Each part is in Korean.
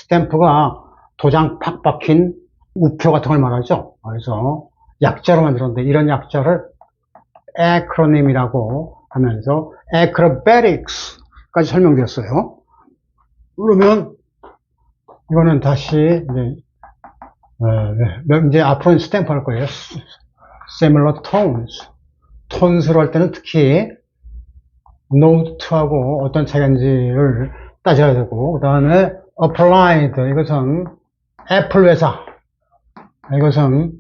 스탬프가 도장 팍 박힌 우표 같은 걸 말하죠. 그래서 약자로 만들었는데 이런 약자를 acronym이라고 하면서 acrobatics까지 설명드렸어요. 그러면 이거는 다시 이제 앞으로는 스탬프 할 거예요. similar tones. 톤스로 할 때는 특히 노트하고 어떤 차이인지를 따져야 되고, 그 다음에 applied, 이것은 애플 회사, 이것은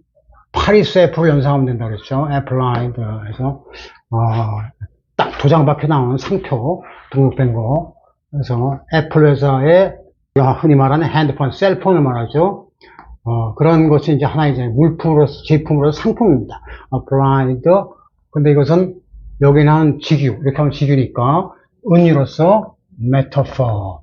파리스 애플을 연상하면 된다 그랬죠. applied. 그래서 딱 도장 박혀 나오는 상표 등록된 거. 그래서 애플 회사의 흔히 말하는 핸드폰, 셀폰을 말하죠. 그런 것이 이제 하나의 이제 물품으로서, 제품으로서 상품입니다. applied. 근데 이것은 여기는 직유, 이렇게 하면 직유니까 은유로서 metaphor,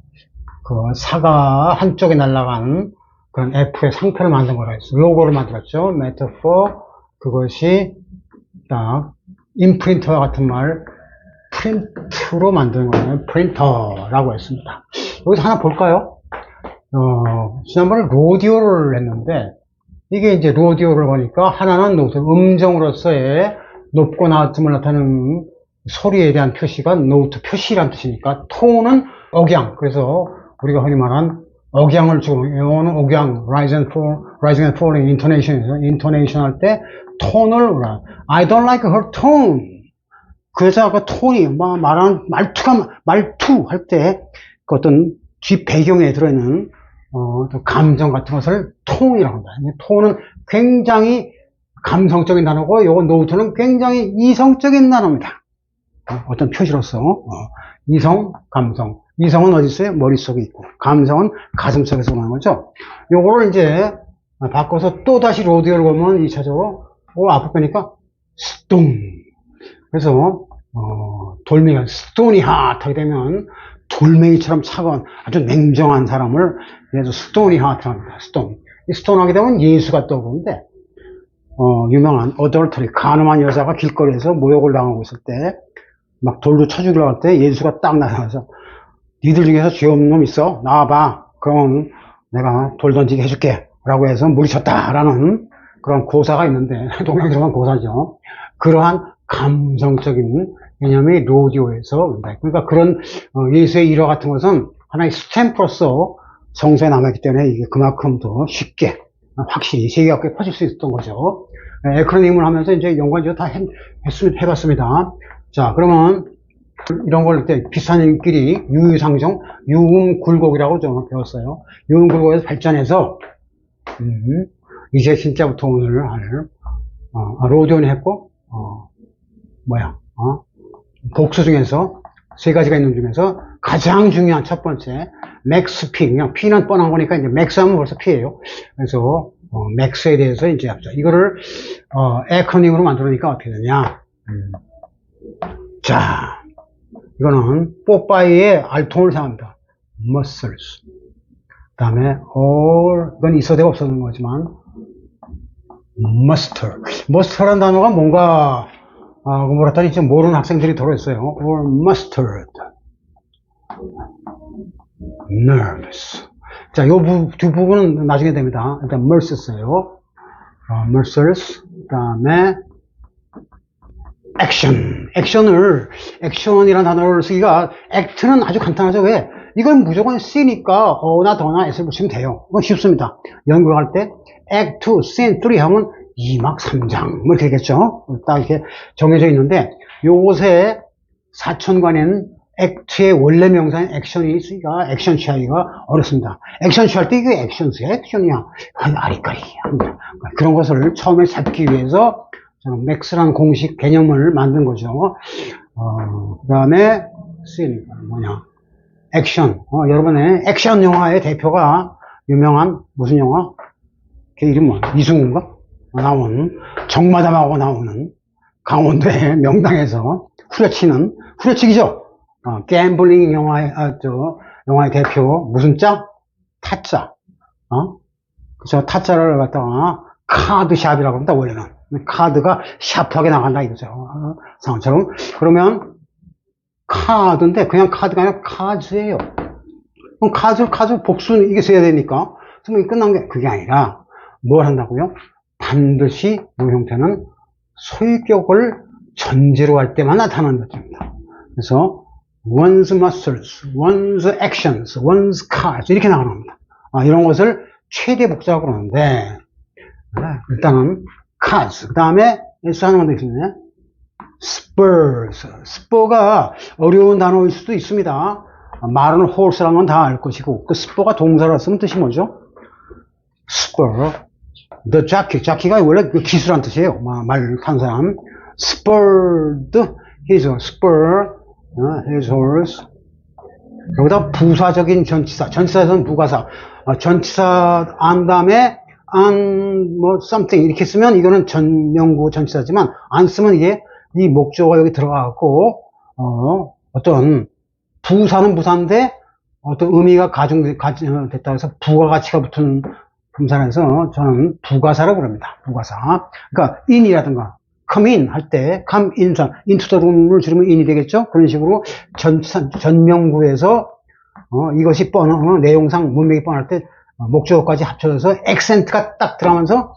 그 사과 한쪽에 날아간 그런 F의 상표를 만든 거라 했어요. 로고를 만들었죠. metaphor. 그것이 딱 임프린터와 같은 말, 프린트로 만드는 거예요. 프린터라고 했습니다. 여기서 하나 볼까요? 지난번에 로디오를 했는데, 이게 이제 로디오를 보니까 하나는 노트, 음정으로서의 높고 낮음을 나타내는 소리에 대한 표시가 노트 표시라는 뜻이니까, 톤은 억양. 그래서 우리가 흔히 말한 억양을 주고, 영어는 억양, rising and falling intonation에서 intonation 할 때 톤을 I don't like her tone. 그 여자가 톤이 말하는 말투 할 때 그 어떤 뒷 배경에 들어있는 감정 같은 것을 톤이라고 합니다. 톤은 굉장히 감성적인 단어고, 요거 노트는 굉장히 이성적인 단어입니다. 어떤 표시로서 이성, 감성. 이성은 어디 있어요? 머릿속에 있고, 감성은 가슴속에서 오는 거죠. 요거를 이제 바꿔서 또 다시 로디오를 보면 2차적으로 앞에 보니까 스톤. 그래서 돌멩이가 스톤이 핫하게 되면 돌멩이처럼 차가운 아주 냉정한 사람을 그래서 스톤이 핫합니다. 스톤. 이 스톤 하게 되면 예수가 떠오르는데, 유명한 어덜터리, 간음한 여자가 길거리에서 모욕을 당하고 있을 때 막 돌로 쳐 죽이려고 할 때 예수가 딱 나타나서 니들 중에서 죄 없는 놈 있어? 나와봐. 그럼 내가 돌 던지게 해줄게. 라고 해서 물리쳤다라는 그런 고사가 있는데, 동양스러운 고사죠. 그러한 감성적인 개념이 로디오에서, 그러니까 그런 예수의 일화 같은 것은 하나의 스탬프로서 성서에 남았기 때문에 이게 그만큼 더 쉽게 확실히 세계각에 퍼질 수 있었던 거죠. 에크로님을 하면서 이제 연관지어 다 해봤습니다. 자, 그러면 이런 걸 때 비슷한 인끼리 유유상종, 유음굴곡이라고 좀 배웠어요. 유음굴곡에서 발전해서 이제 진짜부터 오늘 할 로디오는 했고, 복수 중에서 세 가지가 있는 중에서 가장 중요한 첫 번째 맥스 P. 그냥 P는 뻔한 거니까 이제 맥스 하면 벌써 P예요. 그래서 맥스에 대해서 이제 합죠. 이거를 에크로님으로 만들으니까 어떻게 되냐? 자, 이거는 뽀빠이의 알통을 사용합니다. muscles. 그 다음에 all, 이건 있어도 되고 없어도 되는 거지만 mustard. mustard라는 단어가 뭔가 뭐랬더니 지금 모르는 학생들이 들어있어요. or mustard. nervous. 자, 요 두 부분은 나중에 됩니다. 일단 merciless예요. merciless. 그 다음에 action. action이라는 단어를 쓰기가, act는 아주 간단하죠. 왜? 이건 무조건 C니까 어나 더나 S를 붙이면 돼요. 이건 쉽습니다. 연극할 때 act 2, scene 3 하면 2막 3장 뭐 이렇게 되겠죠. 딱 이렇게 정해져 있는데, 요새 사천관에는 act의 원래 명사인 액션이 있으니까 액션 취하기가 어렵습니다. 액션 취할 때 이게 액션이야. 아리까리 합니다. 그런 것을 처음에 잡기 위해서 저는 맥스라는 공식 개념을 만든 거죠. 그 다음에 scene 뭐냐? 액션. 여러분의 액션 영화의 대표가 유명한 무슨 영화? 걔 이름 뭐야? 이승우인가? 나오는, 정마담하고 나오는 강원도의 명당에서 후려치기죠? 갬블링 영화의 대표, 무슨 자? 타짜. 그래서 타짜를 갖다가 카드샵이라고 합니다, 원래는. 카드가 샤프하게 나간다 이거죠. 상처럼. 그러면 카드인데 그냥 카드가 아니라 카즈예요. 그럼 카즈 복수는 이게 써야 되니까. 그러면 끝난 게 그게 아니라 뭘 한다고요? 반드시 이 형태는 소유격을 전제로 할 때만 나타나는 것입니다. 그래서 one's muscles, one's actions, one's cars 이렇게 나갑니다. 이런 것을 최대 복수라고 그러는데 일단은 cars 그 다음에 S 하나만 더 있습니다. spurs. spur가 어려운 단어일 수도 있습니다. 말은 horse라는 건 다 알 것이고 그 spur가 동사로 쓰면 뜻이 뭐죠? spur. the jockey가 원래 그 기술한 뜻이에요. 말 탄 사람. spurred his horse. 여기다 부사적인 전치사. 전치사에서는 부가사. 전치사 안 다음에 something 이렇게 쓰면 이거는 전명구 전치사지만 안 쓰면 이게 이 목적어가 여기 들어가고 어떤 부사는 부사인데 어떤 의미가 가중됐다 해서 부가가치가 붙은 품사에서 저는 부가사라고 부릅니다. 부가사. 그러니까 in이라든가 come in 할 때 come in, into the room을 줄이면 in이 되겠죠. 그런 식으로 전명구에서 이것이 내용상 문맥이 뻔할 때 목적어까지 합쳐져서 액센트가 딱 들어가면서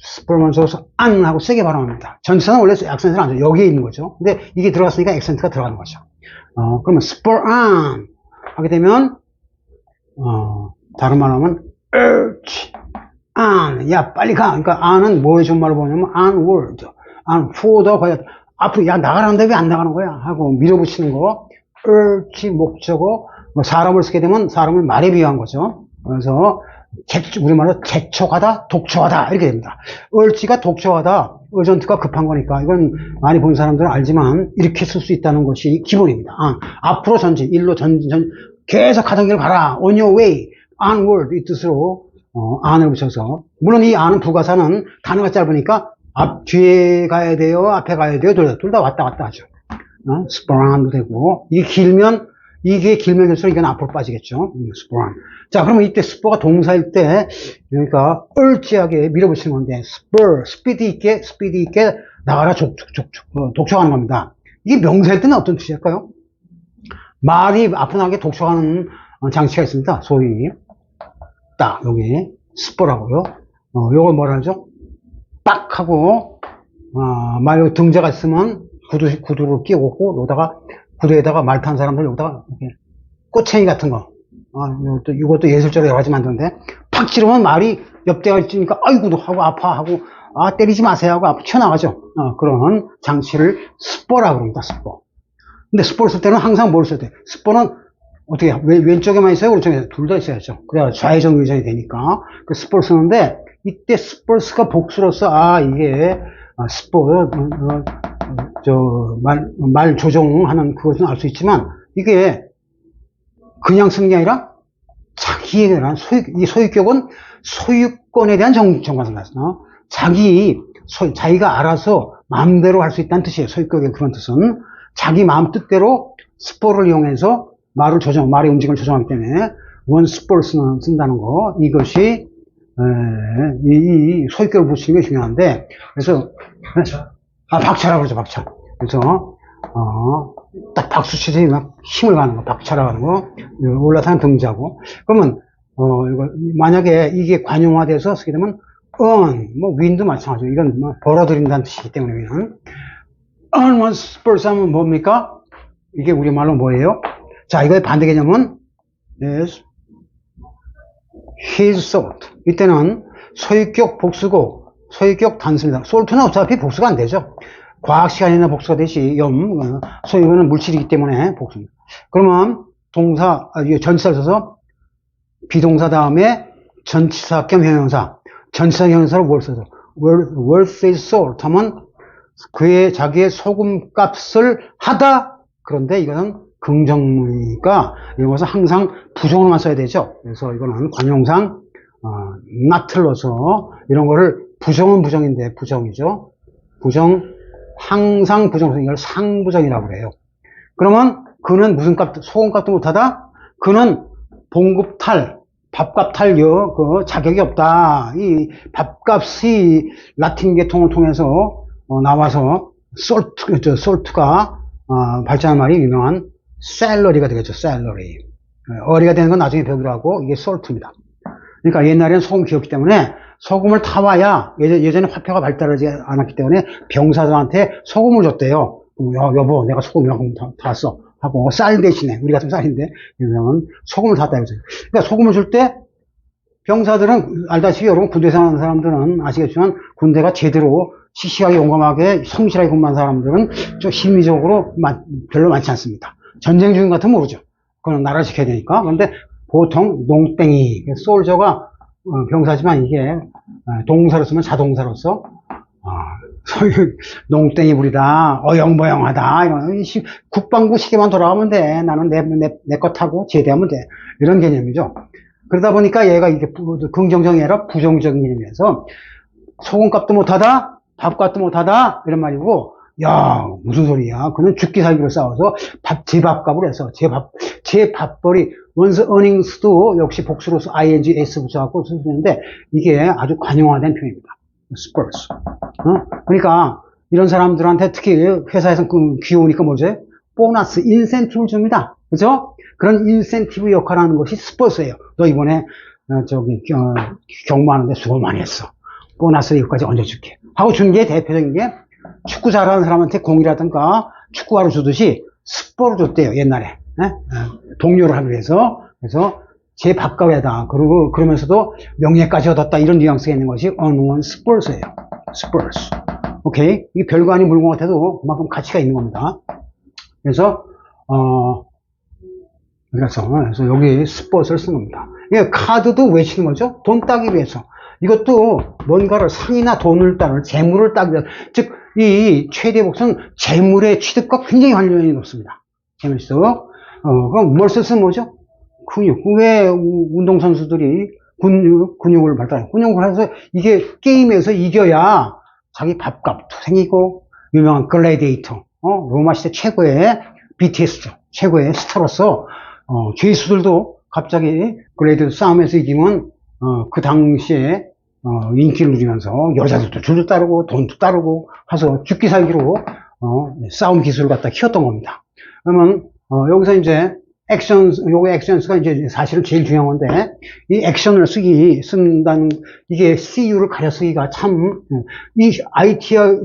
스포먼서서 안 하고 세게 발음합니다. 전치사는 원래 액센트를 안 줘요. 여기에 있는 거죠. 근데 이게 들어갔으니까 액센트가 들어가는 거죠. 그러면 spur on 하게 되면 다른 말로 하면 urge on 야 빨리 가. 그러니까 on은 뭐의 준말로 보냐면 onward, on further 과연 앞으로 야 나가라는데 왜 안 나가는 거야 하고 밀어붙이는 거. urge 목적어 사람을 쓰게 되면 사람을 말에 비유한 거죠. 그래서 우리말로 재촉하다, 독촉하다 이렇게 됩니다. urge가 독촉하다, urgent가 급한 거니까 이건 많이 본 사람들은 알지만 이렇게 쓸 수 있다는 것이 기본입니다. 앞으로 전진, 일로 전진, 계속 하던 길을 가라. on your way, onward 이 뜻으로 on을 붙여서 물론 이 on은 부가사는 단어가 짧으니까 뒤에 가야 돼요, 앞에 가야 돼요, 둘 다 왔다 갔다 하죠. spur on도 되고 이게 길면 길수록 이건 앞으로 빠지겠죠. spur on. 자, 그러면 이때 spur가 동사일 때, 그러니까, urge하게 밀어붙이는 건데, spur, 스피드 있게 나가라, 독촉하는 겁니다. 이게 명사일 때는 어떤 뜻일까요? 말이 앞으로 나가게 독촉하는 장치가 있습니다. 소위, 딱, 여기, spur라고요. 요걸 뭐라 하죠? 딱 하고, 말 등자가 있으면 구두를 끼고, 여기다가, 구두에다가 말 탄 사람들 여기다가, 이렇게, 꼬챙이 같은 거. 이것도 예술적으로 여러 가지 만드는데, 팍 찌르면 말이 옆대가 있으니까, 아이고, 하고, 아파하고, 때리지 마세요 하고, 앞으로 튀어나가죠. 그런 장치를 스퍼라고 그럽니다, 스퍼. 근데 스퍼를 쓸 때는 항상 뭘 써야 돼? 스퍼는 어떻게, 왼쪽에만 있어요? 오른쪽에? 둘 다 있어야죠. 그래야 좌회전 의전이 되니까. 그 스퍼를 쓰는데, 이때 스퍼스가 복수로서, 이게, 스퍼, 말 조정하는 그것은 알 수 있지만, 이게, 그냥 쓰는 게 아니라 자기에 대한 이 소유격은 소유권에 대한 정관성이다. 자기가 알아서 마음대로 할 수 있다는 뜻이에요. 소유격의 그런 뜻은 자기 마음 뜻대로 스포를 이용해서 말의 움직임을 조정하기 때문에 원 스포를 쓴다는 거 이것이 이 소유격을 붙이는 게 중요한데 그래서 박차라고 그러죠. 박차. 그래서 딱 박수 치듯이 막 힘을 가는 거, 박차라고 하는 거, 올라타는 등자고. 그러면, 이거, 만약에 이게 관용화돼서 쓰게 되면, wind도 마찬가지고, 이건 벌어들인다는 뜻이기 때문에, 우리는. on one spurs 하면 뭡니까? 이게 우리말로 뭐예요? 자, 이거의 반대 개념은, is his salt. 이때는 소유격 복수고, 소유격 단수입니다. salt는 어차피 복수가 안 되죠. 과학 시간이나 복수가 되시 소유는 물질이기 때문에 복수입니다. 그러면 전치사를 써서 비동사 다음에 전치사 겸 형용사, 전치사 형용사로 뭘 써서 worth his salt 하면 자기의 소금값을 하다. 그런데 이거는 긍정문이니까 이것은 항상 부정으로만 써야 되죠. 그래서 이거는 관용상 not를 넣어서 이런 거를 부정은 부정인데 부정이죠. 항상 부정성, 이걸 상부정이라고 그래요. 그러면 그는 무슨 소금값도 못하다? 그는 봉급탈, 밥값 탈 자격이 없다. 이 밥값이 라틴 계통을 통해서 나와서 솔트가 발전한 말이 유명한 샐러리가 되겠죠. 샐러리. 어리가 되는 건 나중에 배우기로 하고, 이게 salt입니다. 그러니까 옛날에는 소금 기었기 때문에 소금을 타와야 예전에 화폐가 발달하지 않았기 때문에 병사들한테 소금을 줬대요. 여보, 내가 소금을 탔어. 하고, 쌀 대신에, 우리 같은 쌀인데, 이거는 소금을 탔다 이거죠. 그러니까 소금을 줄 때, 병사들은, 알다시피 여러분 군대 생활하는 사람들은 아시겠지만, 군대가 제대로 씩씩하게 용감하게 성실하게 근무한 사람들은 좀 심리적으로 별로 많지 않습니다. 전쟁 중인 것 같으면 모르죠. 그건 나라를 지켜야 되니까. 그런데 보통 농땡이, 솔저가 병사지만 이게 동사로 쓰면 자동사로서 소위 농땡이 부리다, 어영부영하다, 이런 국방부 시계만 돌아가면 돼. 나는 내 거 타고 제대하면 돼. 이런 개념이죠. 그러다 보니까 얘가 이게 긍정적이 아니라 부정적인 개념이어서 소금값도 못하다, 밥값도 못하다 이런 말이고, 야 무슨 소리야? 그는 죽기 살기로 싸워서 제 밥값을 해서 제 밥벌이 원스 earnings도 역시 복수로서 ing s 붙여갖고 쓰는데 이게 아주 관용화된 표현입니다. spurs. 그러니까 이런 사람들한테 특히 회사에서 귀여우니까 뭐죠? 보너스, 인센티브를 줍니다. 그죠? 그런 인센티브 역할을 하는 것이 스포츠예요. 너 이번에 경무하는데 수고 많이 했어. 보너스 이것까지 얹어줄게. 하고 준 게 대표적인 게 축구 잘하는 사람한테 공이라든가 축구화를 주듯이 스포를 줬대요. 옛날에. 동료를 하기 위해서. 그래서 제 밥값에다 그러면서도 명예까지 얻었다 이런 뉘앙스가 있는 것이 어느 스포츠예요. 스포츠. 오케이? 이게 별거 아닌 물건 같아도 그만큼 가치가 있는 겁니다. 그래서 그래서 여기 스포츠를 쓴 겁니다. 이게 카드도 왜 치는 거죠? 돈 따기 위해서. 이것도 뭔가를 상이나 돈을 따는 재물을 따기 위해서. 즉, 이 최대 복수는 재물의 취득과 굉장히 관련이 높습니다. 재물취득. 그럼 뭘 쓰면 뭐죠? 근육. 왜 운동선수들이 근육을 발달해요? 근육을 해서 이게 게임에서 이겨야 자기 밥값도 생기고, 유명한 글래디에이터, 로마 시대 최고의 BTS죠. 최고의 스타로서, 죄수들도 갑자기 글래디에이터 싸움에서 이기면, 그 당시에, 인기를 누리면서 여자들도 줄도 따르고, 돈도 따르고, 해서 죽기 살기로, 싸움 기술을 갖다 키웠던 겁니다. 그러면, 여기서 이제, 요거 액션스가 이제 사실은 제일 중요한 건데, 이 액션을 쓴다는, 이게 CU를 가려 쓰기가 참, 이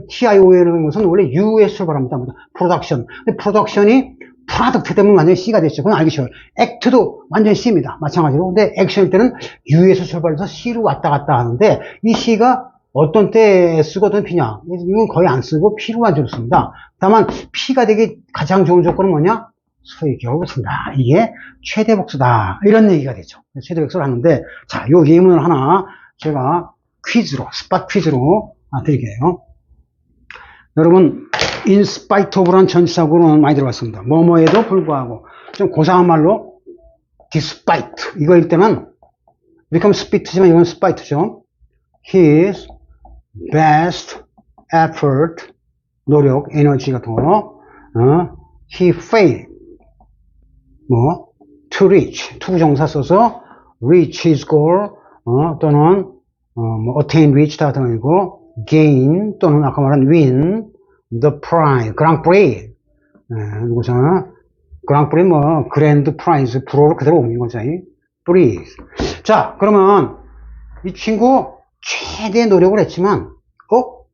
TIO라는 것은 원래 U에서 출발합니다. 프로덕션. 근데 프로덕션이 프로덕트 되면 완전히 C가 됐죠. 그건 알기 쉬워요. 액트도 완전히 C입니다. 마찬가지로. 근데 액션일 때는 U에서 출발해서 C로 왔다 갔다 하는데, 이 C가 어떤 때 쓰고 어떤 P냐. 이건 거의 안 쓰고 P로만 주로 씁니다. 다만, P가 되기 가장 좋은 조건은 뭐냐? 소위 겨울을 쓴다. 이게 최대 복수다. 이런 얘기가 되죠. 최대 복수를 하는데, 자, 요 예문을 하나 제가 스팟 퀴즈로 드릴게요. 여러분, in spite of라는 전치사구로는 많이 들어봤습니다. 뭐뭐에도 불구하고. 좀 고상한 말로, despite. 이거일 때는, 이렇게 하면 spit지만 이건 spite죠. his best effort, 노력, 에너지 같은 거, he failed. to reach, to 정사 써서 reach his goal, 또는 attain, reach 다 등이고 gain 또는 아까 말한 win the prize, grand prix, 누구죠? grand prix grand prize, 프로로 그대로 옮긴 거죠. prize. 자, 그러면 이 친구 최대의 노력을 했지만,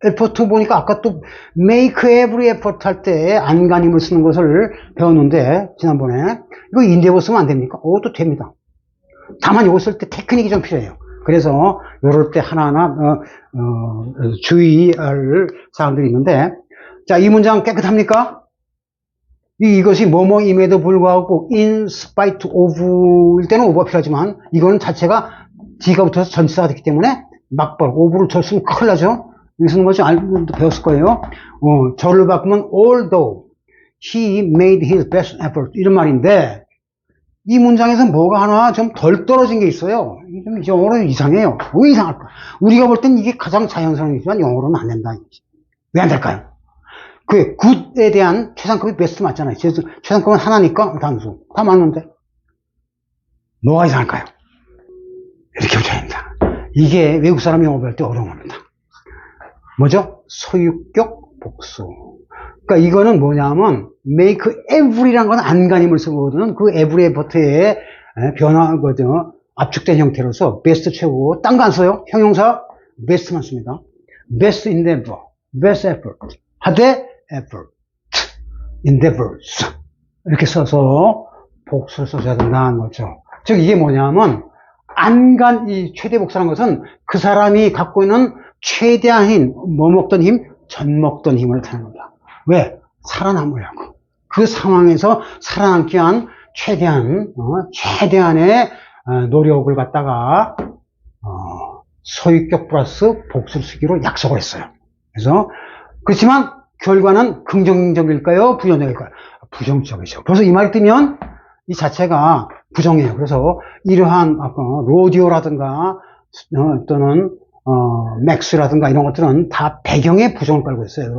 에포트 보니까 아까 또 make every effort 할 때 안간힘을 쓰는 것을 배웠는데 지난번에 이거 인대보 쓰면 안 됩니까? 또 됩니다. 다만 이거 쓸 때 테크닉이 좀 필요해요. 그래서 이럴 때 하나하나 주의할 사항들이 있는데, 자, 이 문장 깨끗합니까? 이것이 뭐뭐임에도 불구하고 in spite of일 때는 of가 필요하지만 이거는 자체가 D가 붙어서 전치사가 됐기 때문에 막벌 of를 줬으면 큰일 나죠. 여기 쓰는 것이 배웠을 거예요. 저를 바꾸면 although he made his best effort 이런 말인데, 이 문장에서 뭐가 하나 좀 덜 떨어진 게 있어요. 좀 영어로는 이상해요. 왜 이상할까? 우리가 볼 땐 이게 가장 자연스러운이지만 영어로는 안 된다. 왜 안 될까요? 그 굿에 대한 최상급이 베스트 맞잖아요. 최상급은 하나니까 단수 다 맞는데 뭐가 이상할까요? 이렇게 붙여야 됩니다. 이게 외국 사람이 영어 배울 때 어려운 겁니다. 뭐죠? 소유격 복수. 그러니까 이거는 뭐냐면 make every라는 건 안간힘을 쓰거든요. 그 every 버터의 변화 거죠. 압축된 형태로서 best 최고. 딴 거 안 써요. 형용사 best만 씁니다. best endeavor, best effort, 하되 effort, endeavors 이렇게 써서 복수를 써줘야 된다는 거죠. 즉 이게 뭐냐면 안간 이 최대 복수라는 것은 그 사람이 갖고 있는 최대한 힘, 뭐 먹던 힘, 전 먹던 힘을 타는 겁니다. 왜? 살아남으려고. 그 상황에서 살아남기 위한 최대한의 노력을 갖다가 소유격 플러스 복수를 쓰기로 약속을 했어요. 그래서 그렇지만 결과는 긍정적일까요? 부정적일까요? 부정적이죠. 그래서 이 말이 뜨면 이 자체가 부정이에요. 그래서 이러한 로디오라든가 또는 맥스라든가 이런 것들은 다 배경에 부정을 깔고 있어요.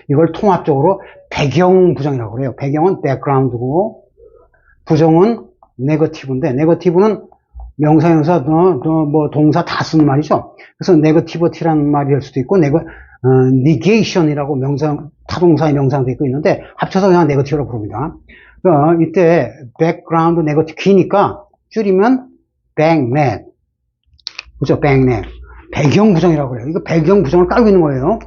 이걸 통합적으로 배경 부정이라고 그래요. 배경은 백그라운드고 부정은 네거티브인데 네거티브는 명사형사 뭐 동사 다 쓰는 말이죠. 그래서 네거티브티라는 말이 될 수도 있고 negation이라고 명사 타동사의 명사도 있고 있는데 합쳐서 그냥 네거티브라고 부릅니다. 이때 background 네거티브 기니까 줄이면 backnet 그죠? backnet 배경 부정이라고 그래요. 이거 배경 부정을 깔고 있는 거예요.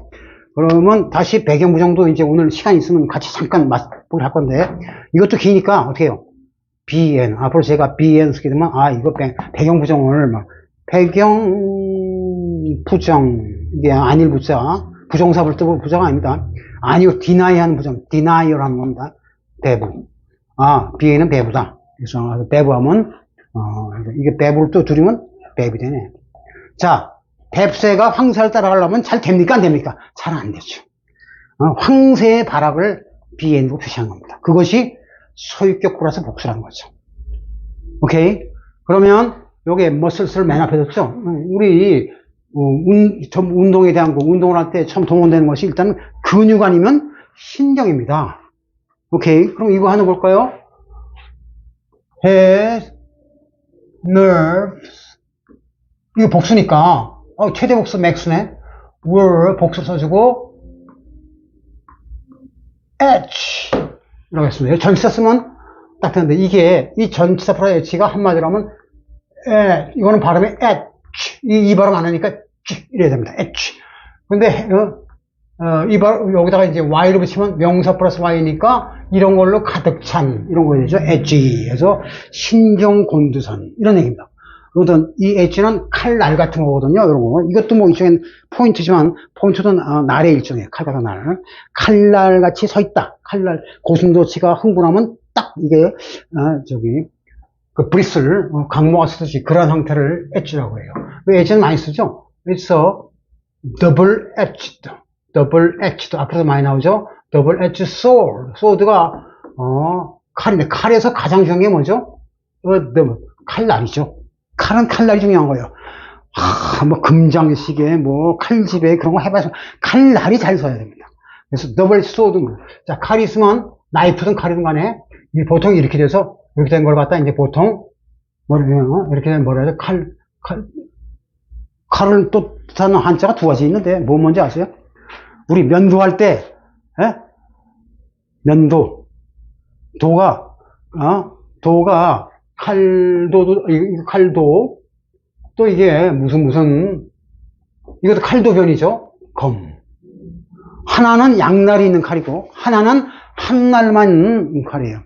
그러면 다시 배경 부정도 이제 오늘 시간 있으면 같이 잠깐 맛보기를 할 건데 이것도 기니까 어떻게 해요? BN 앞으로 제가 BN 쓰게 되면 이거 배경 부정을 막 배경 부정 이게 아닐 부자 부정사를 뜨고 부정 아닙니다. 아니요 deny 부정 denial 하는 겁니다. 배부 BN은 배부다. 그래서 배부하면 이게 배부를 또 줄이면 배부 되네. 자 뱁새가 황새를 따라가려면 잘 됩니까 안 됩니까? 잘 안 되죠. 황새의 발악을 BN으로 표시한 겁니다. 그것이 소유격 플러스 복수라는 거죠. 오케이? 그러면 요게 머슬스를 맨 앞에 뒀죠? 우리 운동에 대한 거, 운동을 할 때 처음 동원되는 것이 일단 근육 아니면 신경입니다. 오케이? 그럼 이거 하나 볼까요? head, nerves 이거 복수니까 최대 복수 맥스네. were 복수 써주고 h 라고 했습니다. 전치사 쓰면 딱 되는데 이게 이 전치사 플러스 h가 한마디로 하면 이거는 발음이 h 이 발음 안 하니까 이래야 됩니다. h 근데 이 발음 여기다가 이제 y를 붙이면 명사 플러스 y니까 이런 걸로 가득 찬 이런 거 되죠. edgy 해서 신경 곤두선 이런 얘기입니다. 그러던 이 엣지는 칼날 같은 거거든요. 이런 거. 이것도 뭐 일종의 포인트지만 포인트도 날의 일종이에요. 칼과 날. 칼날 같이 서 있다. 칼날 고슴도치가 흥분하면 딱 이게 그 브리슬 강모가 쓰듯이 그런 형태를 엣지라고 해요. 왜 엣지는 많이 쓰죠? It's a double edged 앞으로도 많이 나오죠. double edged sword. sword가 칼인데 칼에서 가장 중요한 게 뭐죠? 칼날이죠. 칼은 칼날이 중요한 거예요. 뭐 금장시계, 뭐 칼집에 그런 거 해봐서 칼날이 잘 써야 됩니다. 그래서 더블 소드. 자, 칼이 있으면 나이프든 칼이든 간에 보통 이렇게 돼서 이렇게 된 걸 갖다 이제 보통 이렇게 된 뭐라 해야 돼? 칼을 또 뜻하는 한자가 두 가지 있는데 뭐 뭔지 아세요? 우리 면도할 때 면도 도가 칼도 또 이게 무슨 이것도 칼도변이죠. 검 하나는 양날이 있는 칼이고 하나는 한 날만 있는 칼이에요.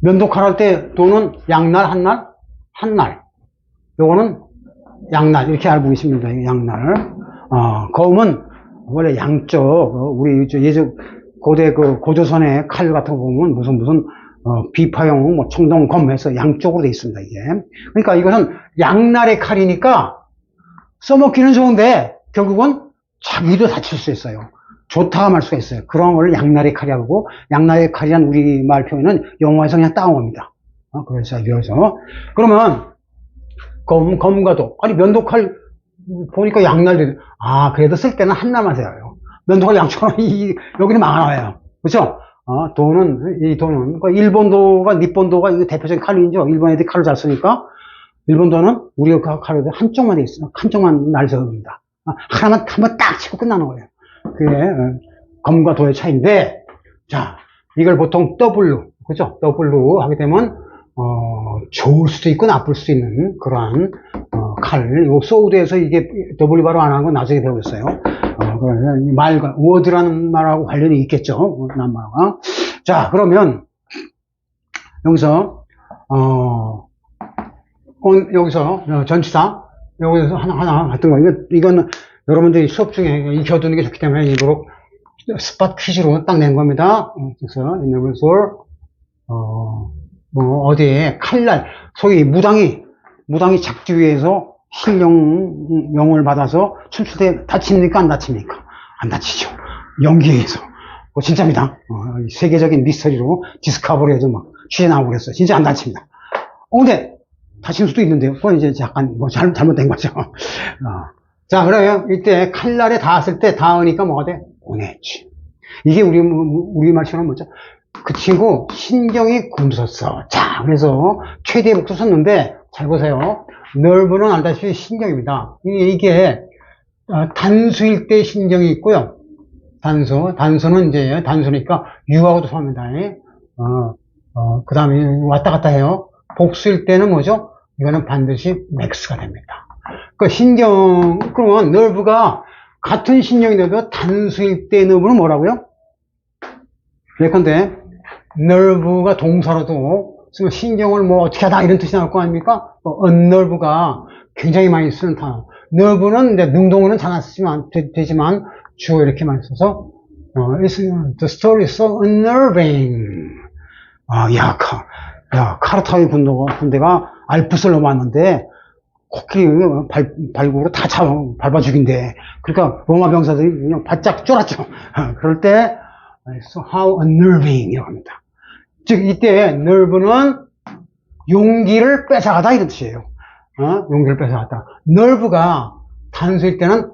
면도칼 할 때 도는 양날 한 날 요거는 양날 이렇게 알고 있습니다. 양날 검은 원래 양쪽 우리 예전 고대 고조선의 칼 같은 거 보면 무슨 비파용, 청동검 해서 양쪽으로 되어 있습니다, 이게. 그러니까 이거는 양날의 칼이니까 써먹기는 좋은데, 결국은 자기도 다칠 수 있어요. 좋다가 말 수가 있어요. 그런 걸 양날의 칼이라고 하고, 양날의 칼이란 우리말 표현은 영어에서 그냥 따온 겁니다. 그래서. 그러면, 검과도, 면도칼 보니까 양날도, 그래도 쓸 때는 한 날만 써요. 면도칼 양쪽으로, 여기는 망하나요. 그렇죠? 이 도는, 그러니까 일본도가, 니폰도가 이거 대표적인 칼이죠. 일본 애들이 칼을 잘 쓰니까. 일본도는 우리가 칼을 한쪽만 돼 있어요. 한쪽만 날 써옵니다. 하나만 한번 딱 치고 끝나는 거예요. 그게, 검과 도의 차이인데, 자, 이걸 보통 W, 그죠? W 하게 되면, 좋을 수도 있고 나쁠 수도 있는 그러한, 칼. 요 소우드에서 이게 W 바로 안 하는 건 나중에 배우겠어요. 말과, 워드라는 말하고 관련이 있겠죠? 라는 말과. 자, 그러면, 여기서, 여기서, 전치사, 여기서 하나 같은 거. 이건 여러분들이 수업 중에 익혀두는 게 좋기 때문에 일부러 스팟 퀴즈로 딱 낸 겁니다. 그래서, 어디에 칼날, 소위 무당이 작두위에서 신령을 받아서 춤출 때 다칩니까? 안 다칩니까? 안 다치죠. 연기에 의해서. 진짜입니다. 세계적인 미스터리로 디스커버리에서 막 취재 나오고 그랬어요. 진짜 안 다칩니다. 근데 다칠 수도 있는데요. 그건 이제 약간 잘못된 거죠. 자, 그러면 이때 칼날에 닿았을 때 닿으니까 뭐가 돼? 오네지. 이게 우리말처럼 뭐죠? 그 친구 신경이 굼섰어. 자, 그래서 최대의 복수 썼는데 잘 보세요. nerve는 알다시피 신경입니다. 이게 단수일 때 신경이 있고요. 단수는 이제 단수니까 U하고도 섭니다. 그 다음에 왔다 갔다 해요. 복수일 때는 뭐죠? 이거는 반드시 max가 됩니다. 그 그러면 nerve가 같은 신경인데도 단수일 때 nerve는 뭐라고요? 예컨대 nerve가 동사로도 신경을 뭐 어떻게 하다 이런 뜻이 나올 거 아닙니까? unnerve가 굉장히 많이 쓰는 단어. nerve는 이제 능동어는 잘 안 쓰지만 되지만 주어 이렇게 많이 써서 the story is so unnerving. 카르타의 군대가 알프스를 넘어왔는데 코끼리 발구로 다 밟아 죽인대. 그러니까 로마 병사들이 그냥 바짝 쫄았죠. 그럴 때 so how unnerving 이라고 합니다. 즉 이때 nerve는 용기를 뺏어가다 이런 뜻이에요. 용기를 뺏어가다. nerve가 단수일 때는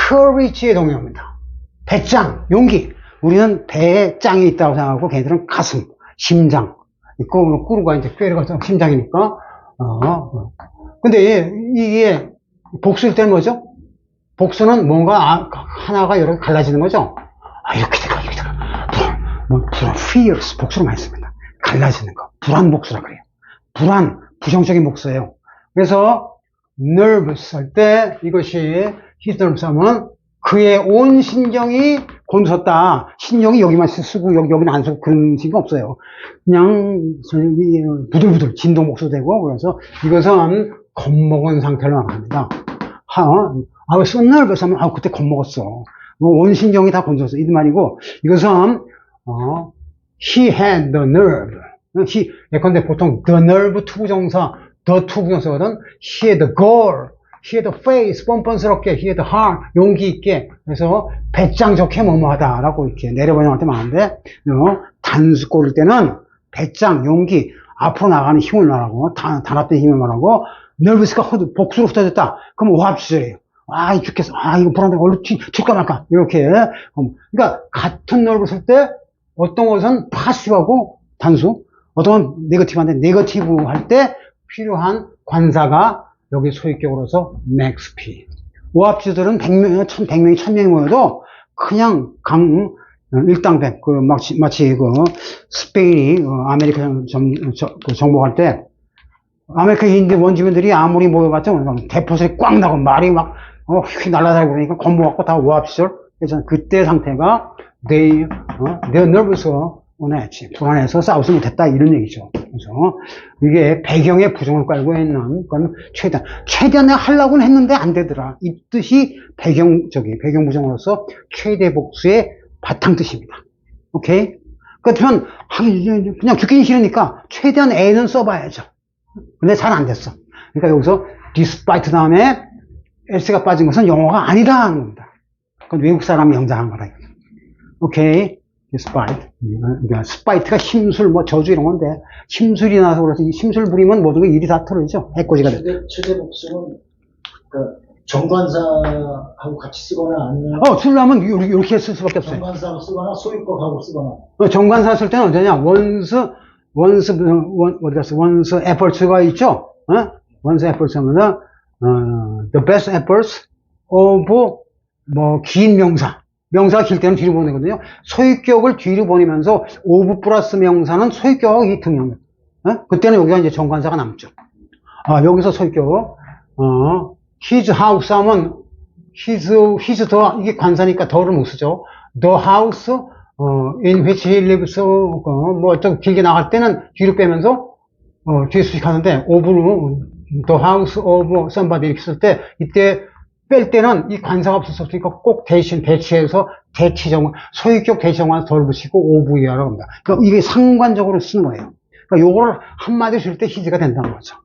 courage에 동의합니다. 배짱, 용기. 우리는 배에 짱이 있다고 생각하고 걔들은 가슴, 심장 있고 꾸루가 이제 꾀가 심장이니까. 근데 이게 복수일 때는 뭐죠? 복수는 뭔가 하나가 여러 개 갈라지는 거죠. 이렇게 되고 이렇게 되고. fierce 복수로 많이 씁니다. 갈라지는 거. 불안 복수라 그래요. 불안, 부정적인 복수예요. 그래서 nervous 할 때 이것이 his nervous 하면 그의 온 신경이 곤두섰다. 신경이 여기만 쓰고 여기는 안 쓰고 그런 식이 없어요. 그냥 부들부들 진동 복수 되고 그래서 이것은 겁먹은 상태로 나갑니다. I was so nervous 하면 그때 겁먹었어. 온 신경이 다 곤두섰어. 이 말이고 이것은 he had the nerve. 예컨대 보통 the nerve 투부정사, the 투부정사거든. he had the gall, he had the face, 뻔뻔스럽게, he had the heart, 용기 있게. 그래서 배짱 좋게 뭐뭐하다 라고 이렇게 내려번역할 때 많은데 단수 꼬릴 때는 배짱, 용기, 앞으로 나가는 힘을 말하고 단합된 힘을 말하고 nervous가 복수로 흩어졌다. 그럼 오합지절이에요. 죽겠어. 이거 불안해. 얼른 칠까 말까. 이렇게. 그러니까 같은 nerve 쓸 때 어떤 것은 파시브하고 단수, 어떤 건 네거티브한데 네거티브 할 때 필요한 관사가 여기 소위격으로서 max P. 오합지들은 100명, 100명이 1000명이 모여도 그냥 일당백, 마치 스페인이 아메리카 정복할 때 아메리카 인디 원주민들이 아무리 모여봤자 대포소리 꽝 나고 말이 막 휙 날아다니고 그러니까 겁먹고 다 오합지절. 그래서 그때 상태가 they're nervous, 불안해서 싸우지 못했다 이런 얘기죠. 그래서 이게 배경에 부정을 깔고 있는 건 최대한 내가 하려고는 했는데 안 되더라. 이 뜻이 배경 부정으로서 최대 복수의 바탕 뜻입니다. 오케이? 그렇다면 그냥 죽기 싫으니까 최대한 애는 써봐야죠. 근데 잘 안 됐어. 그러니까 여기서 despite 다음에 s가 빠진 것은 영어가 아니다 하는 겁니다. 그건 외국 사람이 영장한 거다. 오케이. despite. 그러니까 spite가 심술, 저주 이런 건데, 심술이 나서 그래서 이 심술 부리면 모든 게 일이 다 틀어지죠. 해코지가 돼. 최대 복수는, 그러니까, 정관사하고 같이 쓰거나 아니면. 쓰려면 이렇게 쓸 수밖에 없어요. 정관사하고 쓰거나 소유법하고 쓰거나. 정관사 쓸 때는 언제냐? once efforts가 있죠? once efforts 하면은, the best efforts of, 긴 명사. 명사가 길 때는 뒤로 보내거든요. 소유격을 뒤로 보내면서 of 플러스 명사는 소유격이 등장합니다. 그때는 여기가 이제 정관사가 남죠. 여기서 소유격, his house 하면 his the 이게 관사니까 더를 못 쓰죠. the house in which he lives 뭐 좀 길게 나갈 때는 뒤로 빼면서 뒤에 수식하는데 of는 the house of somebody 이렇게 쓸 때 이때 뺄 때는 이 관사가 없었으니까 꼭 대치해서 대치정관 소유격 대치정관 덜 붙이고 of이라고 합니다. 그러니까 이게 상관적으로 쓰는 거예요. 그러니까 요거를 한마디 쓸 때 his가 된다는 거죠.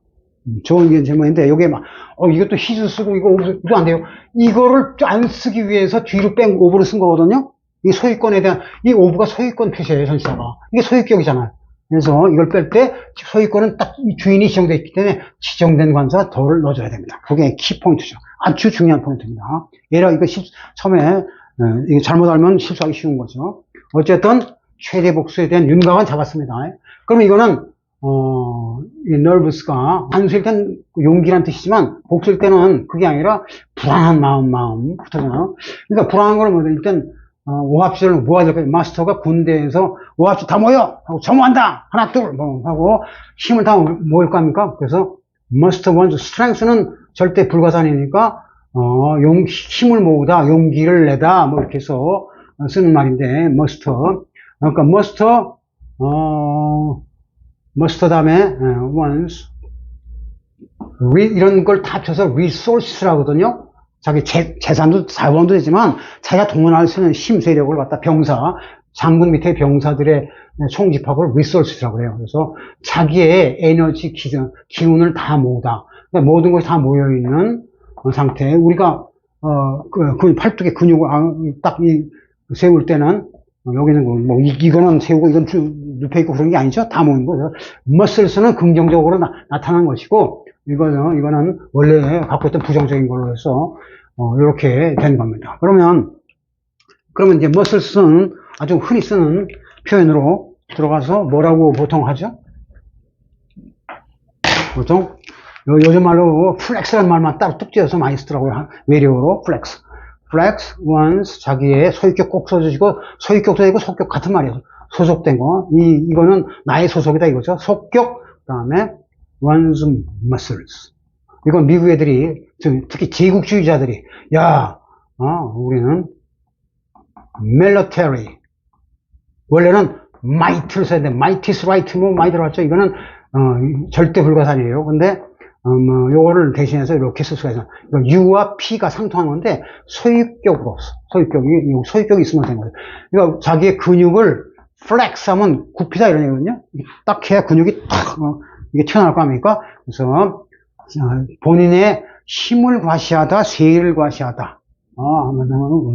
좋은 게 제목인데, 요게 막, 이것도 his 쓰고, 이거 안 돼요. 이거를 안 쓰기 위해서 뒤로 뺀 of를 쓴 거거든요? 이 소유권에 대한, 이 of가 소유권 표시예요, 전치사가. 이게 소유격이잖아요. 그래서 이걸 뺄 때, 소유권은 딱 이 주인이 지정되어 있기 때문에 지정된 관사 덜을 넣어줘야 됩니다. 그게 키포인트죠. 아주 중요한 포인트입니다. 이거 처음에, 이거 잘못 알면 실수하기 쉬운 거죠. 어쨌든, 최대 복수에 대한 윤곽은 잡았습니다. 그러면 이거는, 이 nervous가 단수일 땐 용기란 뜻이지만 복수일 때는 그게 아니라 불안한 마음 붙어잖아요. 그러니까 불안한 거는 뭐든 일단 오합지를 모아야 될 거예요. 마스터가 군대에서 오합지 다 모여 하고 점호한다 하나 둘 하고 힘을 다 모일 거 아닙니까? 그래서 must want strength는 절대 불가산이니까 힘을 모으다 용기를 내다 뭐 이렇게 해서 쓰는 말인데 must 그러니까 must 다음에 once 이런 걸 다 합쳐서 resources라고 하거든요. 자기 재산도 자원도 되지만 자기가 동원할 수 있는 힘 세력을 갖다 병사 장군 밑에 병사들의 총집합을 resources라고 해요. 그래서 자기의 에너지 기운을 다 모으다. 그러니까 모든 것이 다 모여 있는 상태. 우리가 그 팔뚝의 근육을 딱 세울 때는 여기는 뭐 이거는 세우고 이건 눕혀 있고 그런 게 아니죠. 다 모인 거죠. 머슬스는 긍정적으로 나타난 것이고 이거는 원래 갖고 있던 부정적인 걸로 해서 이렇게 된 겁니다. 그러면 이제 머슬스는 아주 흔히 쓰는 표현으로 들어가서 뭐라고 보통 하죠? 보통 요즘 말로 플렉스라는 말만 따로 뚝 떼어서 많이 쓰더라고요. 외래어로 플렉스. flex once 자기의 소유격 꼭 써주시고 소유격도 되고 속격 같은 말이에요. 소속된 거. 이거는 나의 소속이다 이거죠. 속격 그다음에 one's muscles. 이건 미국 애들이 특히 제국주의자들이 우리는 military 원래는 might를 써야 돼. might is right 뭐 많이 들어갔죠. 이거는 절대 불가산이에요. 근데 요거를 대신해서 이렇게 쓸 수가 있어요. U와 P가 상통한 건데, 소유격이 있으면 된 거예요. 그러니까 자기의 근육을 flex 하면 굽히다 이런 얘기거든요. 딱 해야 근육이 탁, 이게 튀어나올 거 아닙니까? 그래서, 본인의 힘을 과시하다, 세를 과시하다.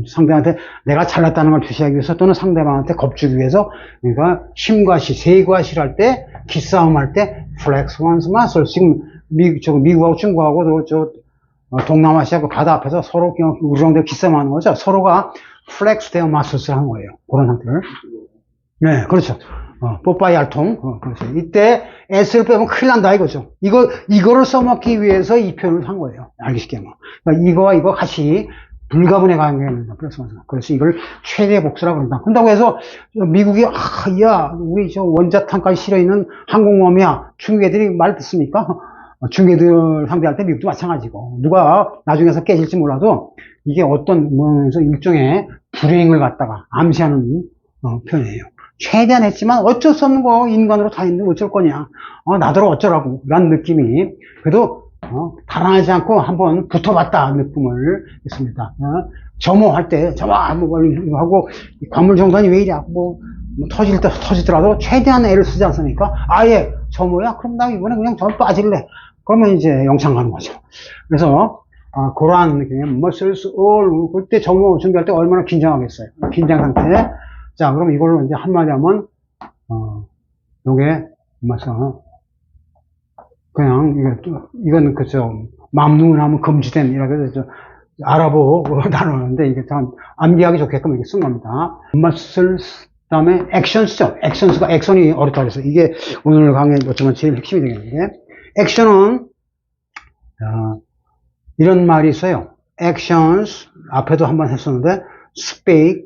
상대한테 내가 잘났다는 걸 표시하기 위해서 또는 상대방한테 겁주기 위해서, 그러니까 힘과시, 세과시를 할 때, 기싸움 할 때, flex one's muscles. 지금 미국하고 중국하고 동남아시아 그 바다 앞에서 서로 그냥 우르렁대고 기싸움하는 거죠. 서로가 flex their muscles 한 거예요. 그런 상태를. 네, 그렇죠. 뽀빠이 알통. 그렇죠. 이때 S를 빼면 큰일 난다 이거죠. 이거를 써먹기 위해서 이 표현을 한 거예요. 알기 쉽게 뭐. 그러니까 이거와 이거 같이 불가분의 관계입니다. 그래서 이걸 최대 복수라고 그런다. 그런다고 해서 미국이 우리 저 원자탄까지 실어있는 항공모함이야. 중국 애들이 말 듣습니까? 중국 애들 상대할 때 미국도 마찬가지고 누가 나중에서 깨질지 몰라도 이게 어떤 일종의 불행을 갖다가 암시하는 표현이에요. 최대한 했지만 어쩔 수 없는 거 인간으로 다 있는데 어쩔 거냐. 나더러 어쩌라고 라는 느낌이 그래도 달아나지 않고 한번 붙어봤다 느낌을 했습니다. 점호할 때 하고 관물 정산이 왜 이래 터지더라도 최대한 애를 쓰지 않습니까? 아예 점호야? 그럼 나 이번에 그냥 점 빠질래. 그러면 이제 영창 가는 거죠. 그래서 그러한 느낌의 muscles all 그때 점호 준비할 때 얼마나 긴장하겠어요. 긴장 상태. 자, 그럼 이걸로 이제 한마디 하면 요게 그냥 이건 그죠 mamnu하면 금지된 이라고 해서 아랍어 단어인데 이게 참 암기하기 좋게끔 이렇게 쓴 겁니다. muscles 다음에 actions죠. actions가 액션이 어렵다고 해서 이게 오늘 강의 어쩌면 제일 핵심이 되겠는데 액션은 이런 말이 있어요. actions 앞에도 한번 했었는데 speak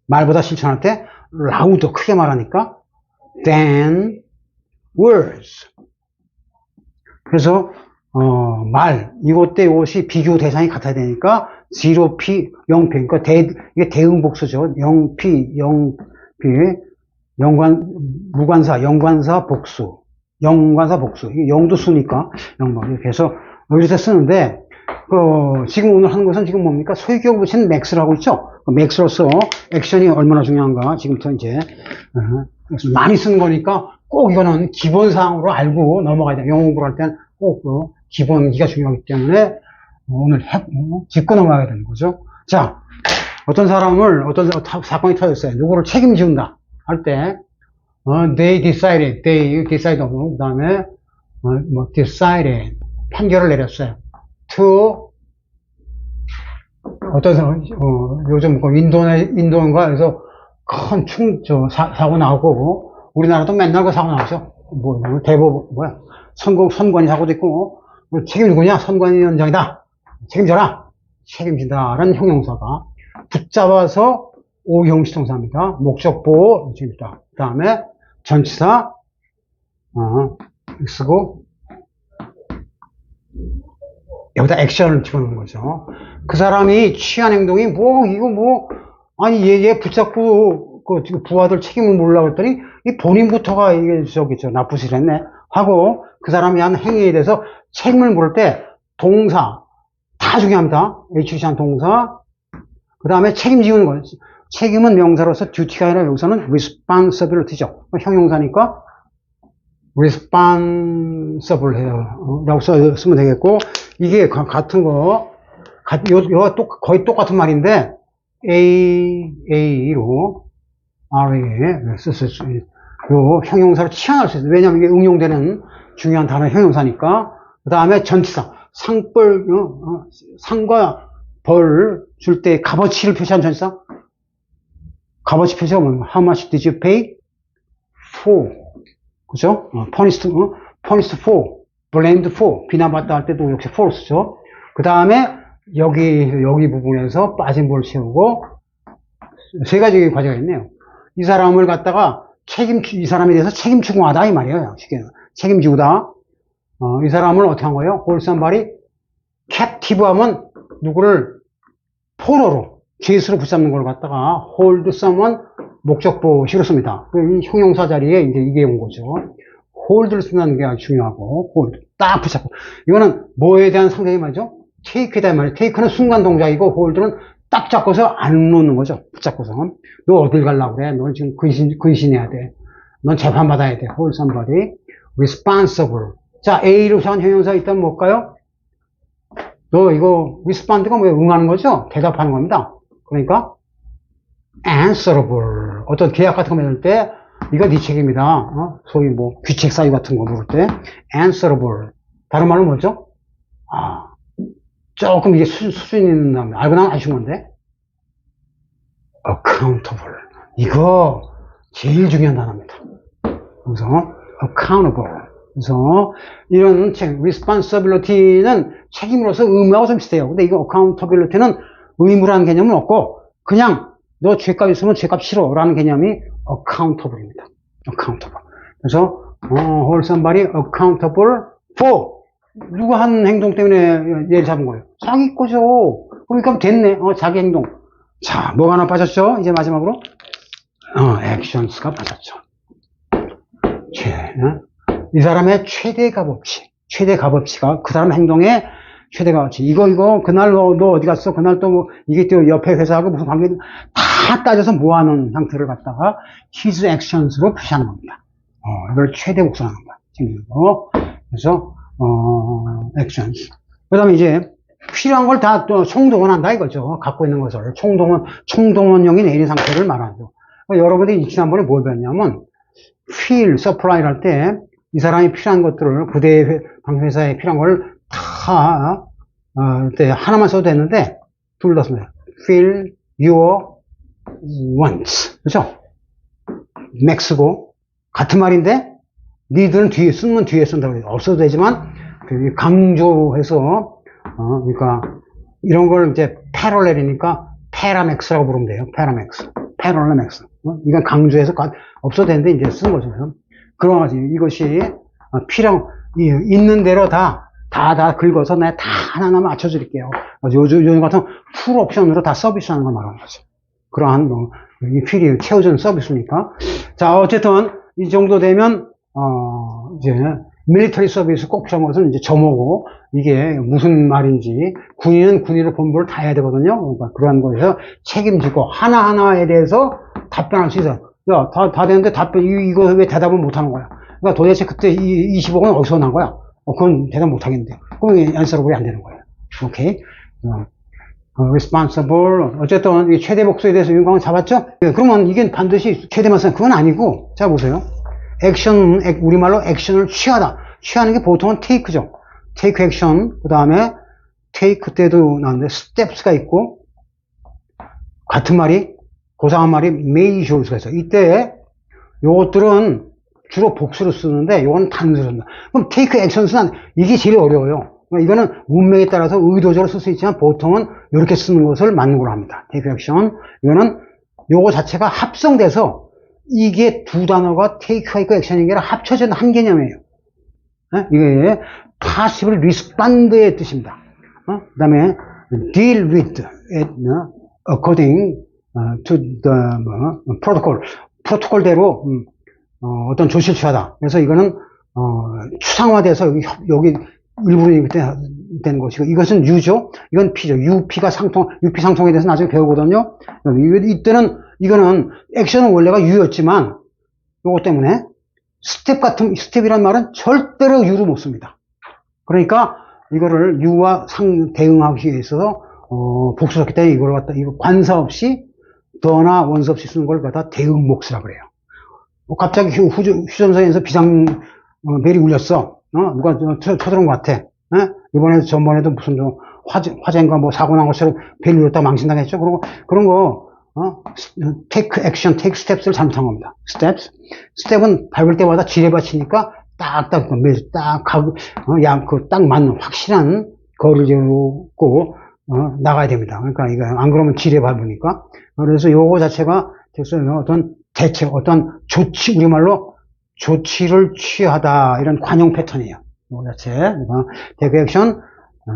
말보다 실천할 때 louder 크게 말하니까 than words. 그래서 말 이것 때 이것이 비교 대상이 같아야 되니까 0p 0p 그러니까 이게 대응복수죠. 0p 0p 무관사 복수 이게 0도 수니까 0번 이렇게 해서 여기서 쓰는데 지금 오늘 하는 것은 지금 뭡니까? 소유격 붙인 max를 하고 있죠? max로서 액션이 얼마나 중요한가 지금부터 이제 많이 쓰는 거니까 꼭 이거는 기본사항으로 알고 넘어가야 돼요. 영어 공부를 할 때는 꼭 기본기가 중요하기 때문에 오늘 짚고 넘어가야 되는 거죠. 자, 어떤 사건이 터졌어요. 누구를 책임지운다 할 때 they decided, 그 다음에 decided 판결을 내렸어요. to 요즘 인도네시아에서 큰 사고 나고 우리나라도 맨날 그 사고 나죠. 선관위 사고도 있고 책임 누구냐? 선관위원장이다. 책임져라. 책임진다라는 형용사가 붙잡아서 오형시동사입니다. 목적보호 책임지다. 그 다음에 전치사 쓰고 여기다 액션을 집어넣는 거죠. 그 사람이 취한 행동이 아니 얘 붙잡고 지금 부하들 책임을 물으려고 했더니 이 본인부터가 이게 나쁜 짓을 했네 하고 그 사람이 한 행위에 대해서 책임을 물을 때 동사 다 중요합니다. HC한 동사 그 다음에 책임지는 거 책임은 명사로서 duty가 아니라 여기서는 responsibility죠. 형용사니까 responsible 해요 라고 쓰면 되겠고 이게 같은 거 거의 똑같은 말인데 A로 R에 쓸 수 있어요. 요 형용사로 치환할 수 있어요. 왜냐하면 이게 응용되는 중요한 단어 형용사니까. 그 다음에 전치사 상과 벌 줄 때 값어치를 표시한 전치사 값어치 표시가 뭐예요? How much did you pay for? 그죠? punished for, blamed for 비난받다 할 때도 역시 for 쓰죠. 그 다음에 여기 부분에서 빠진 볼 채우고 세 가지 과제가 있네요. 이 사람을 갖다가 이 사람에 대해서 책임 추궁하다 이 말이에요. 책임지우다. 이 사람을 어떻게 한 거예요? hold somebody captive 하면 누구를 포로로 죄수로 붙잡는 걸 갖다가 hold someone 목적보시로 씁니다. 이 형용사 자리에 이제 이게 온 거죠. hold를 쓴다는 게 아주 중요하고 hold 딱 붙잡고 이거는 뭐에 대한 상대이 말이죠? take에 대한 말이에요. take는 순간 동작이고 hold는 딱 잡고서 안 놓는 거죠. 붙잡고서 너 어딜 가려고 그래? 넌 지금 근신해야 돼. 넌 재판받아야 돼. hold somebody responsible. 자, A로 시작한 형용사 있다면 뭘까요? 너 이거 respond가 뭐예요? 응하는 거죠? 대답하는 겁니다. 그러니까 answerable. 어떤 계약 같은 거 맺을 때 이거 네 책임이다. 소위 귀책 사유 같은 거 물을 때 answerable. 다른 말은 뭐죠? 조금 이게 수준 있는 단어. 알고 나면 아쉬운 건데 accountable. 이거 제일 중요한 단어입니다. 그래서 accountable. 그래서 이런 responsibility는 책임으로서 의무하고 좀 비슷해요. 근데 이거 accountability는 의무라는 개념은 없고 그냥 너 죄값 있으면 죄값 치러 라는 개념이 accountable입니다. accountable. 그래서 hold somebody accountable for 누가 한 행동 때문에 얘를 잡은 거예요. 자기 거죠. 그러니까 됐네. 자기 행동. 자, 뭐가 하나 빠졌죠? 이제 마지막으로 actions가 빠졌죠. 이 사람의 최대 값어치가 그 사람 행동의 최대 값어치. 이거 그날 너 어디 갔어? 그날 또 이게 또 옆에 회사하고 무슨 관계 다 따져서 모아놓은 형태를 갖다가 his actions로 표시하는 겁니다. 이걸 최대 복수하는 거야. 그래서 actions. 그 다음에 이제 필요한 걸 다 또 총동원한다 이거죠. 갖고 있는 것을 총동원용인 A의 상태를 말하죠. 여러분들이 지난번에 뭘 배웠냐면 feel, supply를 할 때 이 사람이 필요한 것들을 그대의 회사에 필요한 걸 다 하나만 써도 되는데 둘 다 씁니다. feel your wants. 그렇죠? max고 같은 말인데 니들은 뒤에 쓰면 뒤에 쓴다고 해요. 없어도 되지만 강조해서 그러니까 이런 걸 이제 패럴렐이니까 패러맥스라고 부르면 돼요. 패러맥스. 패러맥스. 이건 강조해서 없어도 되는데 이제 쓴 거죠. 그런 거지. 이것이 있는 대로 다 긁어서 내가 다 하나하나 맞춰드릴게요. 요즘 같은 풀 옵션으로 다 서비스하는 걸 말하는 거죠. 그러한 이 필이 채워주는 서비스니까. 자, 어쨌든 이 정도 되면 이제 밀리터리 서비스 꼭 필요한 것은 이제 점호고, 이게 무슨 말인지 군인은 군인의 본부를 다 해야 되거든요. 그러니까 그러한 거에서 책임지고 하나하나에 대해서 답변할 수 있어요. 야, 다 되는데 이거 왜 대답을 못 하는 거야? 그러니까 도대체 그때 이 20억은 어디서 난 거야? 그건 대답 못 하겠는데. 그럼 앤서러블이 안 되는 거예요. 오케이. responsible. 어쨌든 이 최대 복수에 대해서 윤곽을 잡았죠? 그러면 이게 반드시 최대만 쓰는 그건 아니고, 자 보세요. 액션, 우리말로 액션을 취하다. 취하는 게 보통은 take죠. take action. 그 다음에 take 때도 나오는데 steps가 있고, 같은 말이, 고상한 말이 measures가 있어요. 이때 요것들은 주로 복수로 쓰는데 요건 단수로 쓴다. 그럼 take actions는 이게 제일 어려워요. 이거는 문맥에 따라서 의도적으로 쓸 수 있지만 보통은 이렇게 쓰는 것을 맞는 걸로 합니다. take action. 이거는 요거 자체가 합성돼서 이게 두 단어가 take가 있고 action인 게 아니라 합쳐진 한 개념이에요. 이게 passive respond의 뜻입니다. 그 다음에 deal with it according to the protocol. 프로토콜대로 어떤 조치를 취하다. 그래서 이거는 추상화돼서 여기 일부분이 되는 것이고, 이것은 U죠. 이건 P죠. UP 상통에 대해서 나중에 배우거든요. 이때는 이거는 액션은 원래가 U였지만 요거 때문에 스텝이란 말은 절대로 U로 못 씁니다. 그러니까 이거를 U와 대응하기 위해서 복수 썼기 때문에 이걸 갖다 이거 관사 없이 더나 원서 없이 쓰는 걸 갖다 대응목수라 그래요. 갑자기 휴전선에서 벨이 울렸어. 누가 쳐들어온 것 같아. 전번에도 무슨 화재인가 뭐 사고 난 것처럼 벨이 울렸다 망신당했죠. 그리고 그런 거 take action, take steps를 잘못한 겁니다. step은 밟을 때마다 지뢰밭이니까 딱 맞는 확실한 거리를 재고 나가야 됩니다. 그러니까 이거 안 그러면 지뢰 밟으니까. 그래서 요거 자체가 어떤 대책, 어떤 조치, 우리말로 조치를 취하다, 이런 관용 패턴이에요. 요거 자체. take action,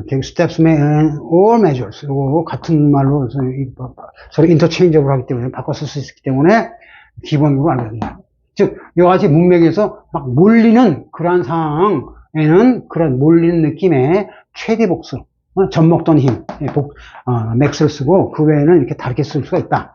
take steps, all measures. 요거 같은 말로 서로 인터체인저블 하기 때문에 바꿔 쓸 수 있기 때문에 기본으로 알게 됩니다. 즉, 여기까지 문맥에서 막 몰리는 그러한 상황에는 그런 몰리는 느낌의 최대 복수, 젖먹던 힘, 맥스를 쓰고 그 외에는 이렇게 다르게 쓸 수가 있다.